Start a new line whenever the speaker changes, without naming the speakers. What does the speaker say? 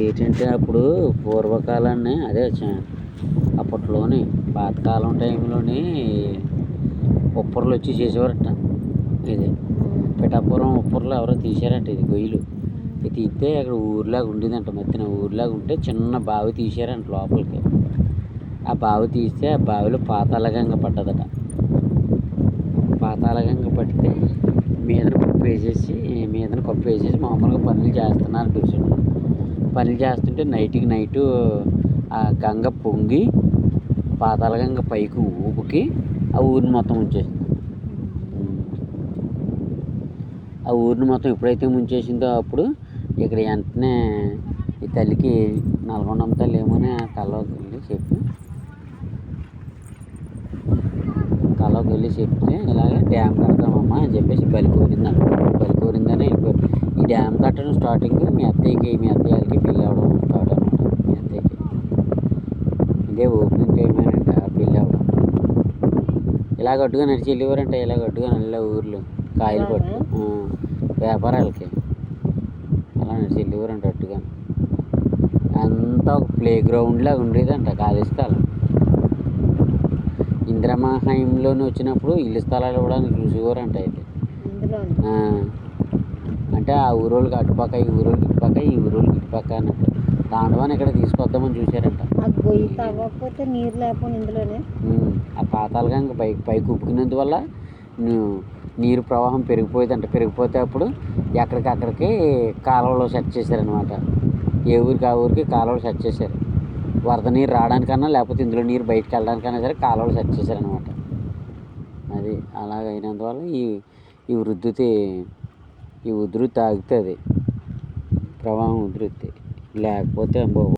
ఏంటంటే అప్పుడు పూర్వకాలాన్ని అప్పట్లోని పాతకాలం టైంలోని ఉప్పర్లు వచ్చి చేసేవారట. ఇది పిఠాపురం ఉప్పర్లో ఎవరో తీశారంట. ఇది గొయ్యలు ఇది తీస్తే అక్కడ ఊరిలాగా ఉండేదంట. మధ్యన ఊరిలాగా ఉంటే చిన్న బావి తీశారంట లోపలికి. ఆ బావి తీస్తే ఆ బావిలో పాతాళగంగ పడ్డదట. పాతాళగంగ పడితే మీదన కప్పు వేసేసి మామూలుగా పనులు చేస్తున్నారు పురుషులు. పనులు చేస్తుంటే నైటు ఆ గంగ పొంగి పాతాళగంగ పైకి ఊపుకి ఆ ఊరిని మొత్తం ముంచేసింది. ఆ ఊరిని మొత్తం ఎప్పుడైతే ముంచేసిందో అప్పుడు ఇక్కడ వెంటనే ఈ తల్లికి నల్గొండమ్మ తల్లి ఏమోనే కల్లోకి వెళ్ళి చెప్తే ఇలాగే డ్యామ్ కడతామమ్మా అని చెప్పేసి బలి కోరిందని వెళ్ళిపోయారు. ఈ డ్యామ్ కట్టడం స్టార్టింగ్ మీ అత్తయ్యకి పెళ్ళి అవ్వడం స్టార్ట్ అనమాట. మీ అత్తయ్యకి ఇదే ఓపెనింగ్ టైమేనంట పెళ్ళి అవ్వడం. ఇలా గట్టుగా నడిచి వెళ్ళేవారంట. ఇలా గట్టుగా నల్ల ఊర్లో కాయలు పట్టు వ్యాపారాలకి అలా నడిచి వెళ్ళేవారంట. అట్టుగా అంతా ఒక ప్లే గ్రౌండ్ లాగా ఉండేదంట. ఖాళీ స్థలం ఇందిరమ్మ హయాంలోనే వచ్చినప్పుడు ఇల్లు స్థలాలు కూడా చూసేవారంట. అయితే అంటే ఆ ఊరోళ్ళకి అటుపక్క ఈ ఊరోళ్ళకి ఇటుపక్క ఈ ఊరోళ్ళకి ఇటుపక్క అన్నట్టు దాంట్లోనే ఇక్కడ తీసుకొద్దామని చూశారంట. ఆ పాతాళగంగ పైకి ఉప్పుకున్నందువల్ల నీరు ప్రవాహం పెరిగిపోతే అప్పుడు ఎక్కడికక్కడికి కాలువలో సెట్ చేశారనమాట. ఏ ఊరికి ఆ ఊరికి కాలువలు సెట్ చేశారు. వరద నీరు రావడానికన్నా లేకపోతే ఇందులో నీరు బయటకు వెళ్ళడానికైనా సరే కాలువలు సెట్ చేశారనమాట. అది అలాగైనందువల్ల ఈ ఉధృతి ఆగుతుంది. ప్రవాహం ఉధృతి లేకపోతే